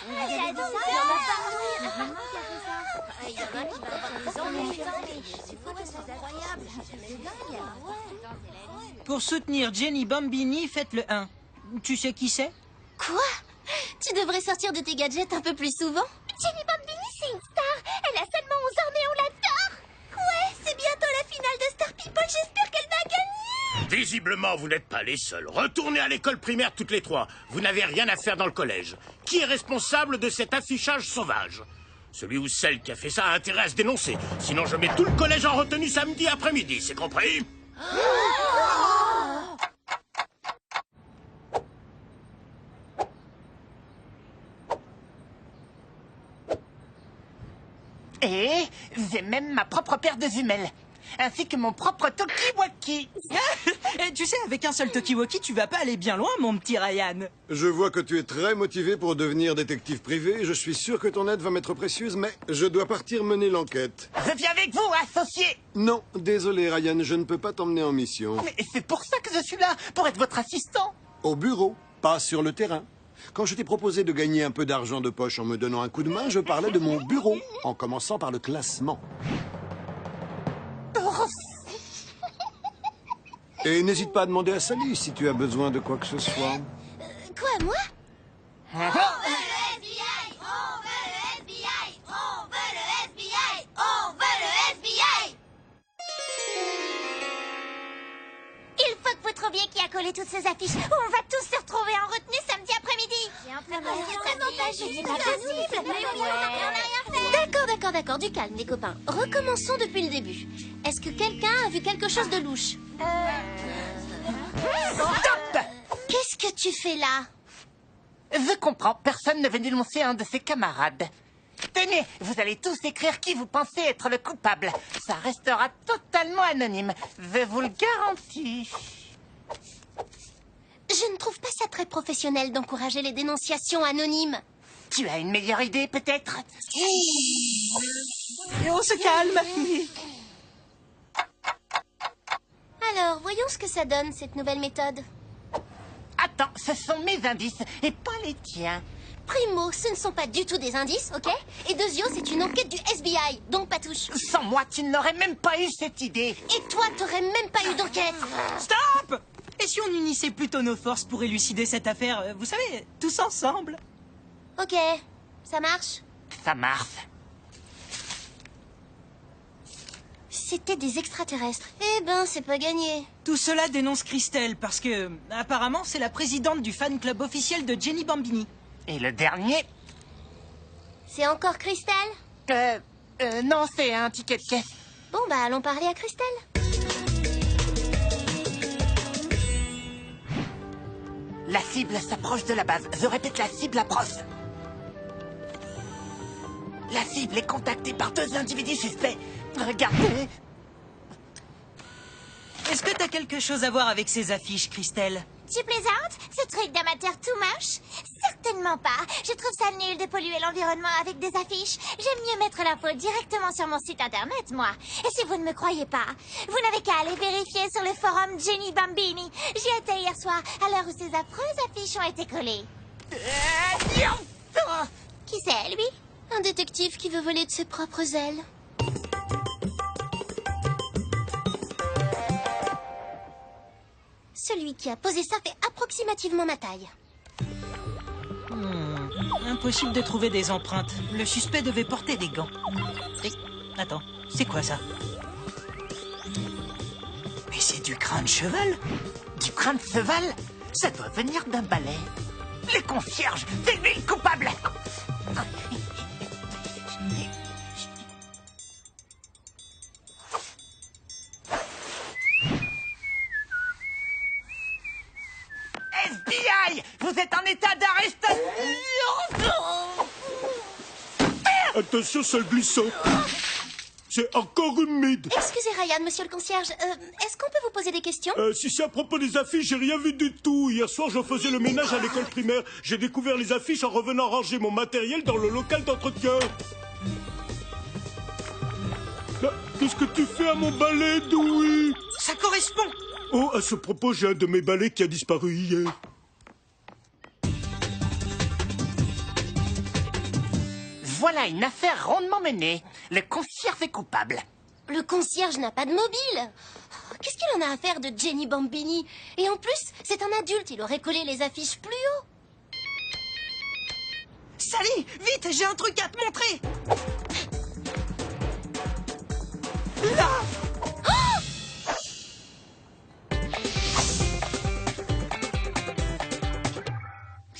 J'adore ça. Il y en a partout. Maman qui a fait ça. Il y en a qui va avoir des ennuis. C'est incroyable. C'est dingue. Pour soutenir Jenny Bambini, faites le 1. Tu sais qui c'est? Quoi? Tu devrais sortir de tes gadgets un peu plus souvent. Jenny Bambini, c'est une star. Elle a seulement 11 ans, mais on l'adore. Ouais, c'est bientôt la finale de Star People. J'espère qu'elle va gagner. Visiblement, vous n'êtes pas les seuls. Retournez à l'école primaire toutes les trois. Vous n'avez rien à faire dans le collège. Qui est responsable de cet affichage sauvage? Celui ou celle qui a fait ça a intérêt à se dénoncer. Sinon, je mets tout le collège en retenue samedi après-midi. C'est compris? Et j'ai même ma propre paire de jumelles, ainsi que mon propre Tokiwoki. Et tu sais, avec un seul Tokiwoki, tu vas pas aller bien loin, mon petit Ryan. Je vois que tu es très motivé pour devenir détective privé. Je suis sûr que ton aide va m'être précieuse, mais je dois partir mener l'enquête. Je viens avec vous, associé. Non, désolé Ryan, je ne peux pas t'emmener en mission. Mais c'est pour ça que je suis là, pour être votre assistant. Au bureau, pas sur le terrain. Quand je t'ai proposé de gagner un peu d'argent de poche en me donnant un coup de main, je parlais de mon bureau, en commençant par le classement. Et n'hésite pas à demander à Sally si tu as besoin de quoi que ce soit. Quoi, moi? On veut le FBI! On veut le FBI! On veut le FBI! On veut le FBI! Il faut que vous trouviez qui a collé toutes ces affiches. On va tous se retrouver en retenue samedi après-midi. D'accord, du calme, les copains. Recommençons depuis le début. Est-ce que quelqu'un a vu quelque chose de louche? Stop! Qu'est-ce que tu fais là? Je comprends, personne ne veut dénoncer un de ses camarades. Tenez, vous allez tous écrire qui vous pensez être le coupable. Ça restera totalement anonyme, je vous le garantis. Je ne trouve pas ça très professionnel d'encourager les dénonciations anonymes. Tu as une meilleure idée, peut-être? Et on se calme. Alors, voyons ce que ça donne, cette nouvelle méthode. Attends, ce sont mes indices et pas les tiens. Primo, ce ne sont pas du tout des indices, ok? Et deuxio, c'est une enquête du FBI, donc pas touche. Sans moi, tu n'aurais même pas eu cette idée. Et toi, t'aurais même pas eu d'enquête. Stop! Et si on unissait plutôt nos forces pour élucider cette affaire, vous savez, tous ensemble? Ok, ça marche. Ça marche. C'était des extraterrestres. Eh ben, c'est pas gagné. Tout cela dénonce Christelle parce que, apparemment, c'est la présidente du fan club officiel de Jenny Bambini. Et le dernier? C'est encore Christelle? Non, c'est un ticket de caisse. Bon, bah, allons parler à Christelle. La cible s'approche de la base. Je répète, la cible approche. La cible est contactée par 2 individus suspects. Regardez. Est-ce que t'as quelque chose à voir avec ces affiches, Christelle? Tu plaisantes? Ce truc d'amateur tout moche? Certainement pas. Je trouve ça nul de polluer l'environnement avec des affiches. J'aime mieux mettre l'info directement sur mon site internet, moi. Et si vous ne me croyez pas, vous n'avez qu'à aller vérifier sur le forum Jenny Bambini. J'y étais hier soir, à l'heure où ces affreuses affiches ont été collées. Qui c'est, lui? Un détective qui veut voler de ses propres ailes. Celui qui a posé ça fait approximativement ma taille. Impossible de trouver des empreintes. Le suspect devait porter des gants. Et... Attends, c'est quoi ça? Mais c'est du crin de cheval? Du crin de cheval? Ça doit venir d'un balai. Les concierges, c'est lui le coupable. FBI, vous êtes en état d'arrestation. Attention, ça glissant. C'est encore humide. Excusez Ryan, monsieur le concierge, est-ce qu'on peut vous poser des questions? Si c'est à propos des affiches, j'ai rien vu du tout. Hier soir, je faisais le ménage à l'école primaire. J'ai découvert les affiches en revenant ranger mon matériel dans le local d'entretien. Qu'est-ce que tu fais à mon balai, Dewey? Ça correspond! Oh, à ce propos, j'ai un de mes balais qui a disparu hier. Voilà une affaire rondement menée. Le concierge est coupable. Le concierge n'a pas de mobile. Oh, qu'est-ce qu'il en a à faire de Jenny Bambini? Et en plus, c'est un adulte, il aurait collé les affiches plus haut. Sally, vite, j'ai un truc à te montrer. Là!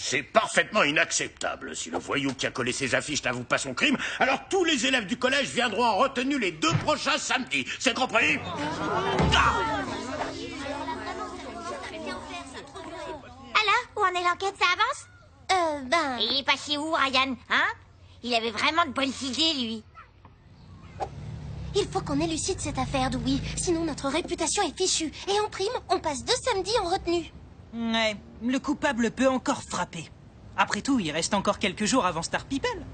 C'est parfaitement inacceptable. Si le voyou qui a collé ces affiches n'avoue pas son crime, alors tous les élèves du collège viendront en retenue les 2 prochains samedis. C'est compris? Alors, où en est l'enquête, ça avance? Il est passé où, Ryan, hein? Il avait vraiment de bonnes idées, lui. Il faut qu'on élucide cette affaire, Dewey. Sinon, notre réputation est fichue. Et en prime, on passe 2 samedis en retenue. Ouais, le coupable peut encore frapper. Après tout, il reste encore quelques jours avant Star People.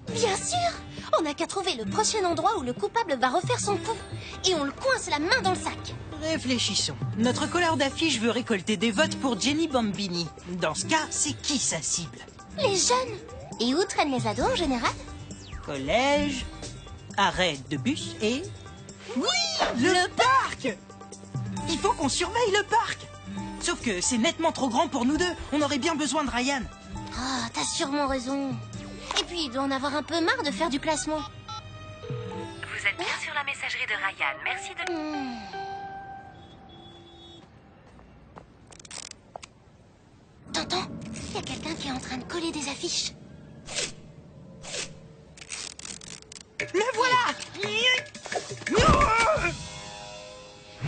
Bien sûr! On n'a qu'à trouver le prochain endroit où le coupable va refaire son coup. Et on le coince la main dans le sac. Réfléchissons. Notre colleur d'affiches veut récolter des votes pour Jenny Bambini. Dans ce cas, c'est qui sa cible? Les jeunes! Et où traînent les ados en général? Collège, arrêt de bus et... Oui! Le parc! Il faut qu'on surveille le parc! Sauf que c'est nettement trop grand pour nous deux. On aurait bien besoin de Ryan. Ah, t'as sûrement raison. Et puis, il doit en avoir un peu marre de faire du classement. Vous êtes bien sur la messagerie de Ryan. Merci de... T'entends? Il y a quelqu'un qui est en train de coller des affiches. Le voilà!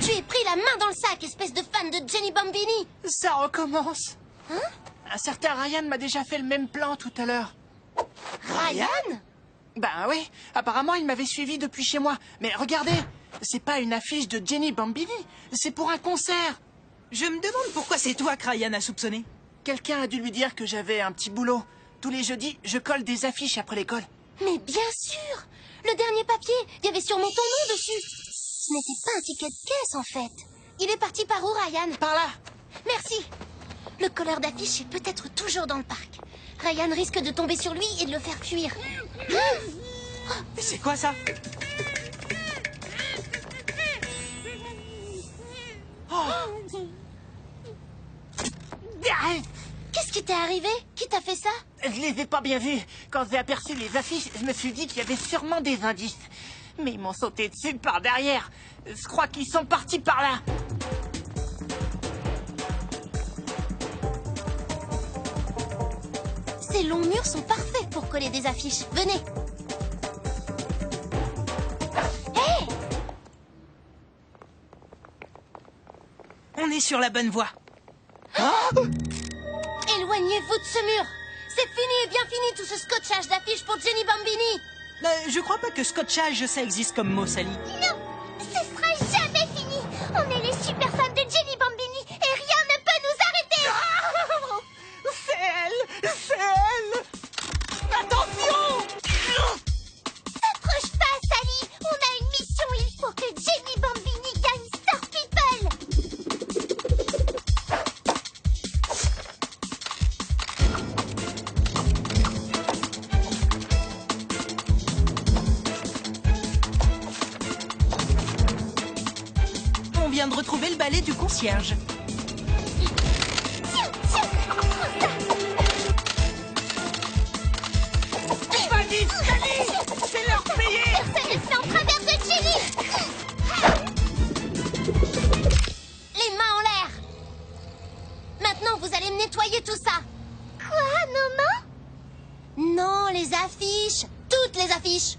Tu es pris la main dans le sac, espèce de fan de Jenny Bambini! Ça recommence. Hein? Un certain Ryan m'a déjà fait le même plan tout à l'heure. Ryan? Ben oui, apparemment il m'avait suivi depuis chez moi. Mais regardez, c'est pas une affiche de Jenny Bambini, c'est pour un concert. Je me demande pourquoi c'est toi que Ryan a soupçonné. Quelqu'un a dû lui dire que j'avais un petit boulot. Tous les jeudis, je colle des affiches après l'école. Mais bien sûr! Le dernier papier, il y avait sûrement ton nom dessus. Ce n'était pas un ticket de caisse, en fait. Il est parti par où, Ryan? Par là. Merci. Le colleur d'affiche est peut-être toujours dans le parc. Ryan risque de tomber sur lui et de le faire fuir. Mais c'est quoi ça? Qu'est-ce qui t'est arrivé? Qui t'a fait ça? Je les ai pas bien vus. Quand j'ai aperçu les affiches, je me suis dit qu'il y avait sûrement des indices. Mais ils m'ont sauté dessus par derrière. Je crois qu'ils sont partis par là. Ces longs murs sont parfaits pour coller des affiches. Venez. Hé! On est sur la bonne voie. Éloignez-vous de ce mur. C'est fini et bien fini tout ce scotchage d'affiches pour Jenny Bambini. Je crois pas que scotchage, ça existe comme mot, Sally. Non, ce sera jamais fini. On est les super fans de Jenny Bambini et rien ne peut nous arrêter. C'est elle! C'est elle! Attention! T'approche pas, Sally. On a une mission. Il faut que Jenny Bambini gagne Star People. On vient de retrouver le balai du concierge. Pas dit, Sally! C'est leur payer! Personne ne fait en travers de Jenny. Les mains en l'air. Maintenant, vous allez me nettoyer tout ça. Quoi, nos mains? Non, les affiches. Toutes les affiches.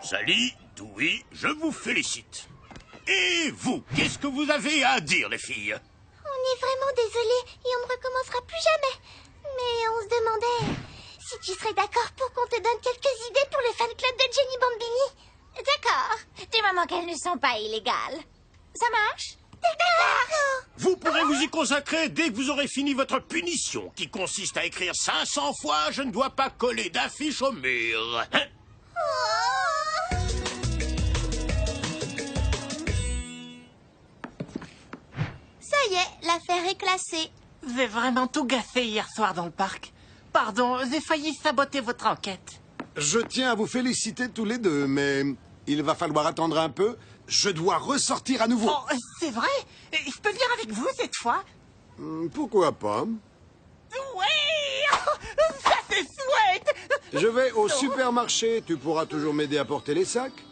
Sally, Dewey, je vous félicite. Et vous, qu'est-ce que vous avez à dire, les filles? On est vraiment désolés et on ne recommencera plus jamais. Mais on se demandait si tu serais d'accord pour qu'on te donne quelques idées pour le fan club de Jenny Bambini. D'accord, du moment qu'elles ne sont pas illégales. Ça marche? D'accord. Vous pourrez vous y consacrer dès que vous aurez fini votre punition, qui consiste à écrire 500 fois « Je ne dois pas coller d'affiches au mur hein ». Ça y est, l'affaire est classée. J'ai vraiment tout gassé hier soir dans le parc. Pardon, j'ai failli saboter votre enquête. Je tiens à vous féliciter tous les deux, mais il va falloir attendre un peu. Je dois ressortir à nouveau. Oh, c'est vrai? Je peux venir avec vous cette fois? Pourquoi pas? Oui! Ça c'est chouette! Je vais au supermarché. Tu pourras toujours m'aider à porter les sacs?